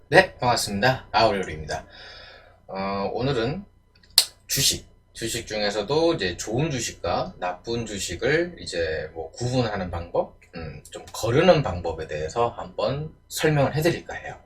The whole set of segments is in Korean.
네, 반갑습니다. 아우레오입니다. 오늘은 주식 중에서도 이제 좋은 주식과 나쁜 주식을 이제 뭐 구분하는 방법, 좀 거르는 방법에 대해서 한번 설명을 해드릴까 해요.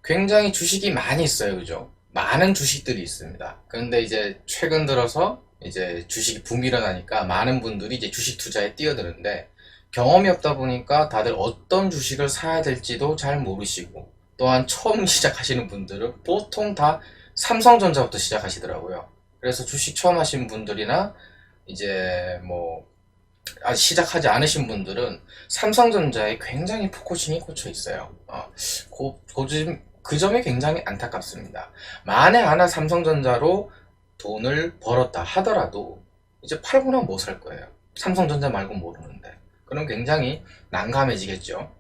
굉장히 주식이 많이 있어요, 그죠? 많은 주식들이 있습니다. 그런데 이제 최근 들어서 이제 주식이 붐이 일어나니까 많은 분들이 이제 주식 투자에 뛰어드는데 경험이 없다 보니까 다들 어떤 주식을 사야 될지도 잘 모르시고 또한 처음 시작하시는 분들은 보통 다 삼성전자부터 시작하시더라고요. 그래서 주식 처음 하신 분들이나 이제 뭐 아직 시작하지 않으신 분들은 삼성전자에 굉장히 포커싱이 꽂혀 있어요. 그 점이 굉장히 안타깝습니다. 만에 하나 삼성전자로 돈을 벌었다 하더라도 이제 팔고 나면 뭐 살 거예요? 삼성전자 말고 모르는데. 그럼 굉장히 난감해지겠죠.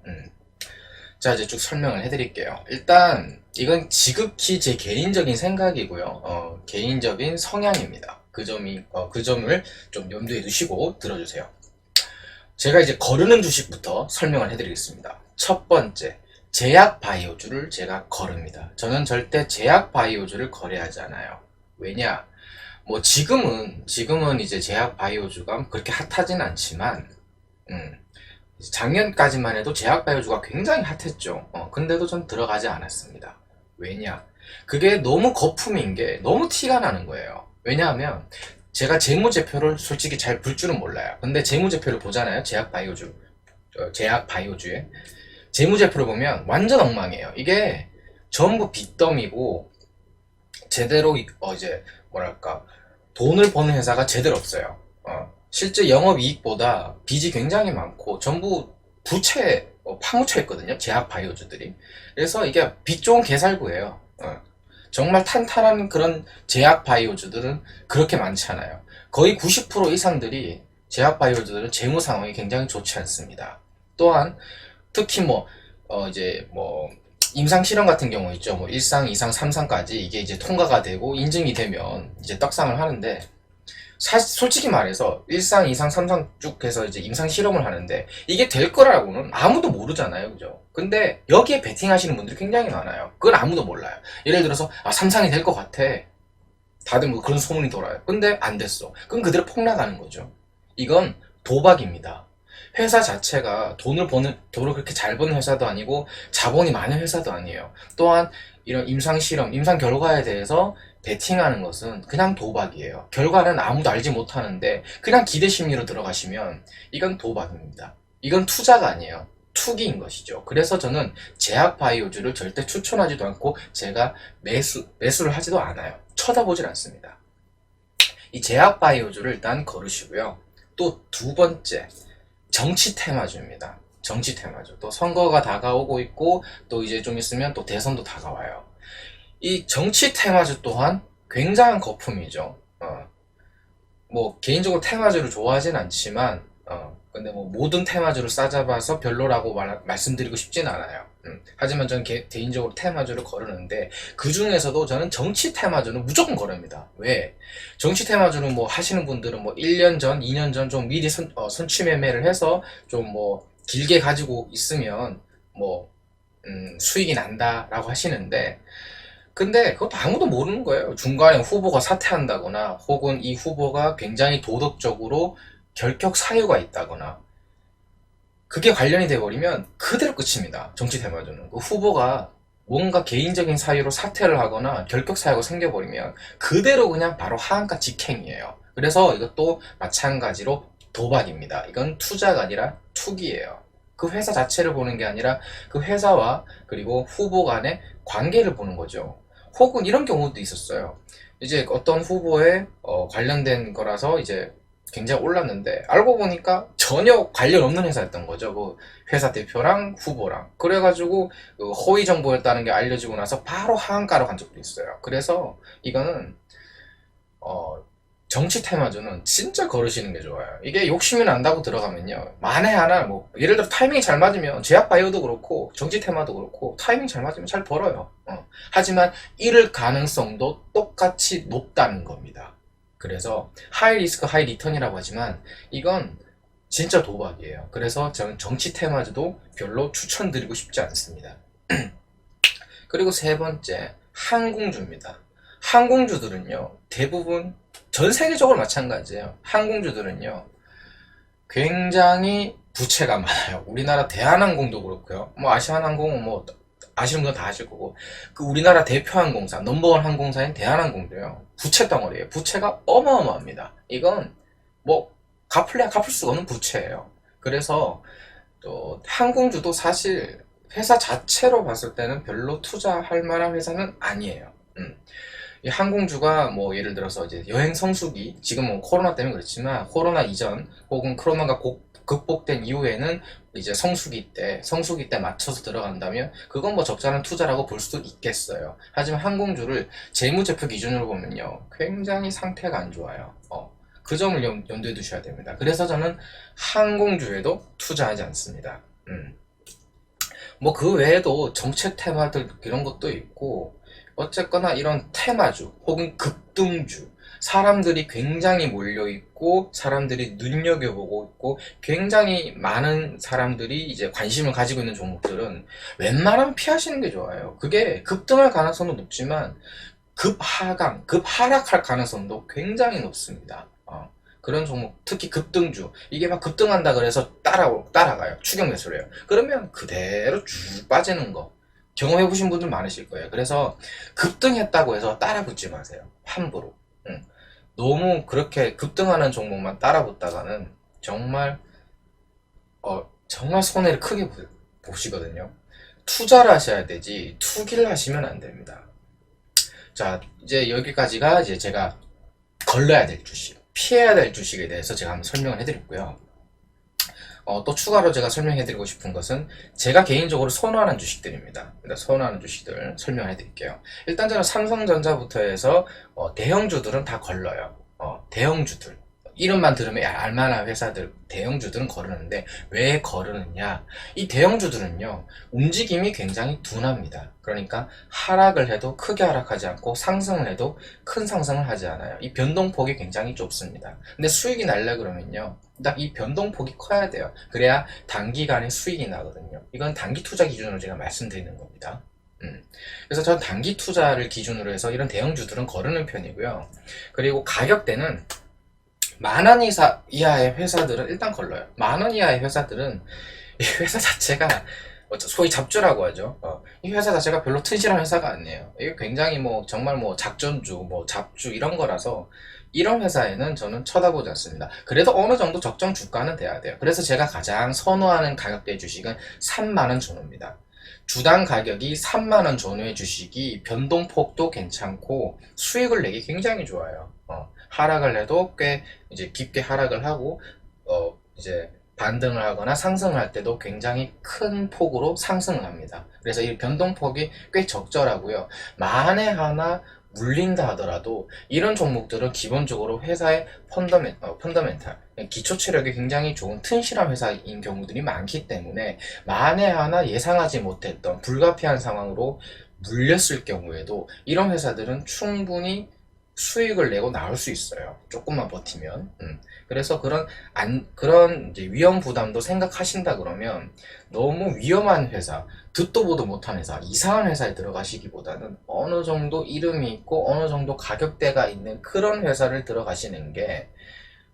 자, 이제 쭉 설명을 해드릴게요. 일단 이건 지극히 제 개인적인 생각이고요. 개인적인 성향입니다. 그 점을 좀 염두에 두시고 들어주세요. 제가 이제 거르는 주식부터 설명을 해드리겠습니다. 첫 번째, 제약 바이오주를 제가 거릅니다. 저는 절대 제약 바이오주를 거래하지 않아요. 왜냐? 뭐 지금은 이제 제약 바이오주가 그렇게 핫하진 않지만, 음, 작년까지만 해도 제약 바이오주가 굉장히 핫했죠. 근데도 전 들어가지 않았습니다. 왜냐? 그게 너무 거품인 게 너무 티가 나는 거예요. 왜냐하면 제가 재무제표를 솔직히 잘 볼 줄은 몰라요. 근데 재무제표를 보잖아요. 제약 바이오주의 재무제표를 보면 완전 엉망이에요. 이게 전부 빚더미고 제대로 이제 뭐랄까 돈을 버는 회사가 제대로 없어요. 실제 영업이익보다 빚이 굉장히 많고 전부 부채 파묻혀 있거든요. 제약 바이오주들이. 그래서 이게 빚 좋은 개살구예요. 정말 탄탄한 그런 제약 바이오주들은 그렇게 많지 않아요. 거의 90% 이상들이 제약 바이오주들은 재무 상황이 굉장히 좋지 않습니다. 또한 특히 이제 임상 실험 같은 경우 있죠. 뭐 1상, 2상, 3상까지 이게 이제 통과가 되고 인증이 되면 이제 떡상을 하는데 솔직히 말해서 1상, 2상, 3상 쭉 해서 이제 임상 실험을 하는데 이게 될 거라고는 아무도 모르잖아요. 그죠? 근데 여기에 베팅 하시는 분들이 굉장히 많아요. 그건 아무도 몰라요. 예를 들어서 3상이 될 것 같아. 다들 뭐 그런 소문이 돌아요. 근데 안 됐어. 그럼 그대로 폭락하는 거죠. 이건 도박입니다. 회사 자체가 돈을 그렇게 잘 버는 회사도 아니고 자본이 많은 회사도 아니에요. 또한 이런 임상 결과에 대해서 베팅하는 것은 그냥 도박이에요. 결과는 아무도 알지 못하는데 그냥 기대 심리로 들어가시면 이건 도박입니다. 이건 투자가 아니에요. 투기인 것이죠. 그래서 저는 제약 바이오주를 절대 추천하지도 않고 제가 매수를 하지도 않아요. 쳐다보질 않습니다. 이 제약 바이오주를 일단 거르시고요. 또 두 번째, 정치 테마주입니다. 정치 테마주. 또 선거가 다가오고 있고 또 이제 좀 있으면 또 대선도 다가와요. 이 정치 테마주 또한 굉장한 거품이죠. 뭐 개인적으로 테마주를 좋아하진 않지만 근데 뭐 모든 테마주를 싸잡아서 별로라고 말씀드리고 싶진 않아요. 하지만 저는 개인적으로 테마주를 거르는데 그 중에서도 저는 정치 테마주는 무조건 거릅니다. 왜? 정치 테마주는 뭐 하시는 분들은 뭐 1년 전, 2년 전 좀 미리 선취 매매를 해서 좀 뭐 길게 가지고 있으면 뭐 수익이 난다라고 하시는데 근데 그것도 아무도 모르는 거예요. 중간에 후보가 사퇴한다거나 혹은 이 후보가 굉장히 도덕적으로 결격 사유가 있다거나 그게 관련이 돼버리면 그대로 끝입니다. 정치 테마주는. 그 후보가 뭔가 개인적인 사유로 사퇴를 하거나 결격 사유가 생겨버리면 그대로 그냥 바로 하한가 직행이에요. 그래서 이것도 마찬가지로 도박입니다. 이건 투자가 아니라 투기예요. 그 회사 자체를 보는 게 아니라 그 회사와 그리고 후보 간의 관계를 보는 거죠. 혹은 이런 경우도 있었어요. 이제 어떤 후보에 관련된 거라서 이제 굉장히 올랐는데 알고 보니까 전혀 관련 없는 회사였던 거죠. 그 회사 대표랑 후보랑. 그래가지고 그 허위 정보였다는 게 알려지고 나서 바로 하한가로 간 적도 있어요. 그래서 이거는 어, 정치 테마주는 진짜 거르시는 게 좋아요. 이게 욕심이 난다고 들어가면요. 만에 하나 뭐 예를 들어 타이밍이 잘 맞으면 제약 바이오도 그렇고 정치 테마도 그렇고 타이밍 잘 맞으면 잘 벌어요. 하지만 잃을 가능성도 똑같이 높다는 겁니다. 그래서 하이 리스크 하이 리턴이라고 하지만 이건 진짜 도박이에요. 그래서 저는 정치 테마주도 별로 추천드리고 싶지 않습니다. 그리고 세 번째, 항공주입니다. 항공주들은요, 대부분 전 세계적으로 마찬가지예요. 항공주들은요, 굉장히 부채가 많아요. 우리나라 대한항공도 그렇고요. 뭐 아시아나항공은 뭐 아시는 분 다 아실 거고, 그 우리나라 대표 항공사, 넘버원 항공사인 대한항공도요, 부채 덩어리예요. 부채가 어마어마합니다. 이건 뭐 갚을래야 갚을 수가 없는 부채예요. 그래서 또 항공주도 사실 회사 자체로 봤을 때는 별로 투자할 만한 회사는 아니에요. 이 항공주가 뭐 예를 들어서 이제 여행 성수기, 지금 뭐 코로나 때문에 그렇지만 코로나 이전 혹은 코로나가 극복된 이후에는 이제 성수기 때 맞춰서 들어간다면 그건 뭐 적절한 투자라고 볼 수도 있겠어요. 하지만 항공주를 재무제표 기준으로 보면요, 굉장히 상태가 안 좋아요. 그 점을 염두에 두셔야 됩니다. 그래서 저는 항공주에도 투자하지 않습니다. 뭐 그 외에도 정책 테마들 이런 것도 있고, 어쨌거나 이런 테마주 혹은 급등주, 사람들이 굉장히 몰려있고 사람들이 눈여겨보고 있고 굉장히 많은 사람들이 이제 관심을 가지고 있는 종목들은 웬만하면 피하시는 게 좋아요. 그게 급등할 가능성도 높지만 급하락할 가능성도 굉장히 높습니다. 그런 종목, 특히 급등주, 이게 막 급등한다 그래서 따라가요. 추격 매수를 해요. 그러면 그대로 쭉 빠지는 거 경험해보신 분들 많으실 거예요. 그래서 급등했다고 해서 따라 붙지 마세요. 함부로. 너무 그렇게 급등하는 종목만 따라 붙다가는 정말 정말 손해를 크게 보시거든요. 투자를 하셔야 되지 투기를 하시면 안 됩니다. 자, 이제 여기까지가 이제 제가 걸러야 될 주식, 피해야 될 주식에 대해서 제가 한번 설명을 해드렸고요. 또 추가로 제가 설명해드리고 싶은 것은 제가 개인적으로 선호하는 주식들입니다. 선호하는 주식들 설명해 드릴게요. 일단 저는 삼성전자부터 해서 대형주들은 다 걸러요. 대형주들 이름만 들으면 알만한 회사들, 대형주들은 거르는데 왜 거르느냐, 이 대형주들은요 움직임이 굉장히 둔합니다. 그러니까 하락을 해도 크게 하락하지 않고 상승을 해도 큰 상승을 하지 않아요. 이 변동폭이 굉장히 좁습니다. 근데 수익이 날려 그러면요 딱 이 변동폭이 커야 돼요. 그래야 단기간에 수익이 나거든요. 이건 단기 투자 기준으로 제가 말씀드리는 겁니다. 그래서 전 단기 투자를 기준으로 해서 이런 대형주들은 거르는 편이고요. 그리고 가격대는 10,000원 이하의 회사들은 일단 걸러요. 10,000원 이하의 회사들은 이 회사 자체가 소위 잡주라고 하죠. 이 회사 자체가 별로 튼실한 회사가 아니에요. 이게 굉장히 뭐 정말 뭐 작전주, 뭐 잡주 이런 거라서 이런 회사에는 저는 쳐다보지 않습니다. 그래도 어느 정도 적정 주가는 돼야 돼요. 그래서 제가 가장 선호하는 가격대 주식은 30,000원 전후입니다. 주당 가격이 30,000원 전후의 주식이 변동폭도 괜찮고 수익을 내기 굉장히 좋아요. 하락을 해도 꽤 이제 깊게 하락을 하고 이제 반등을 하거나 상승을 할 때도 굉장히 큰 폭으로 상승을 합니다. 그래서 이 변동폭이 꽤 적절하고요. 만에 하나 물린다 하더라도 이런 종목들은 기본적으로 회사의 펀더멘탈, 기초 체력이 굉장히 좋은 튼실한 회사인 경우들이 많기 때문에 만에 하나 예상하지 못했던 불가피한 상황으로 물렸을 경우에도 이런 회사들은 충분히 수익을 내고 나올 수 있어요. 조금만 버티면. 그래서 그런 이제 위험 부담도 생각하신다 그러면 너무 위험한 회사, 듣도 보도 못한 회사, 이상한 회사에 들어가시기보다는 어느 정도 이름이 있고 어느 정도 가격대가 있는 그런 회사를 들어가시는 게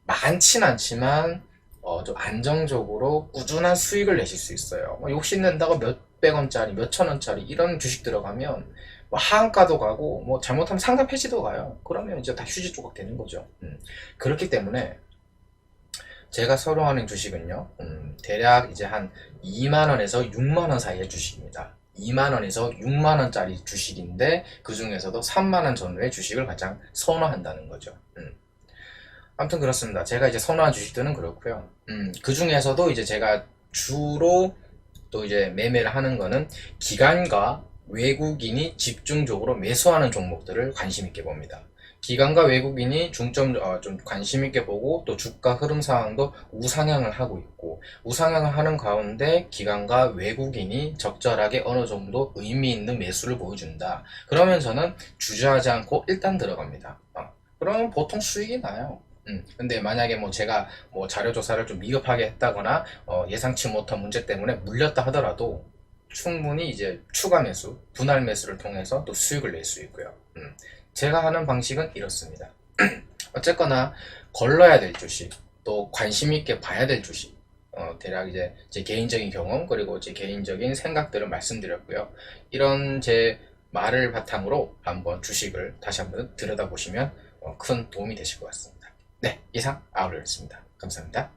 많진 않지만 좀 안정적으로 꾸준한 수익을 내실 수 있어요. 욕심낸다고 몇백 원짜리, 몇천 원짜리 이런 주식 들어가면 뭐 하한가도 가고 뭐 잘못하면 상단 폐지도 가요. 그러면 이제 다 휴지 조각 되는 거죠. 그렇기 때문에 제가 선호하는 주식은요, 대략 이제 한 2만원에서 6만원 사이의 주식입니다. 2만원에서 6만원짜리 주식인데 그 중에서도 3만원 전후의 주식을 가장 선호한다는 거죠. 아무튼 그렇습니다. 제가 이제 선호한 주식들은 그렇고요. 그 중에서도 이제 제가 주로 또 이제 매매를 하는 거는 기관과 외국인이 집중적으로 매수하는 종목들을 관심 있게 봅니다. 기관과 외국인이 좀 관심 있게 보고 또 주가 흐름 상황도 우상향을 하고 있고, 우상향을 하는 가운데 기관과 외국인이 적절하게 어느 정도 의미 있는 매수를 보여준다. 그러면 저는 주저하지 않고 일단 들어갑니다. 그러면 보통 수익이 나요. 근데 만약에 뭐 제가 뭐 자료 조사를 좀 미흡하게 했다거나 예상치 못한 문제 때문에 물렸다 하더라도 충분히 이제 추가 매수, 분할 매수를 통해서 또 수익을 낼 수 있고요. 제가 하는 방식은 이렇습니다. 어쨌거나 걸러야 될 주식, 또 관심 있게 봐야 될 주식, 대략 이제 제 개인적인 경험 그리고 제 개인적인 생각들을 말씀드렸고요. 이런 제 말을 바탕으로 한번 주식을 다시 한번 들여다보시면 큰 도움이 되실 것 같습니다. 네, 이상 아울렛습니다. 감사합니다.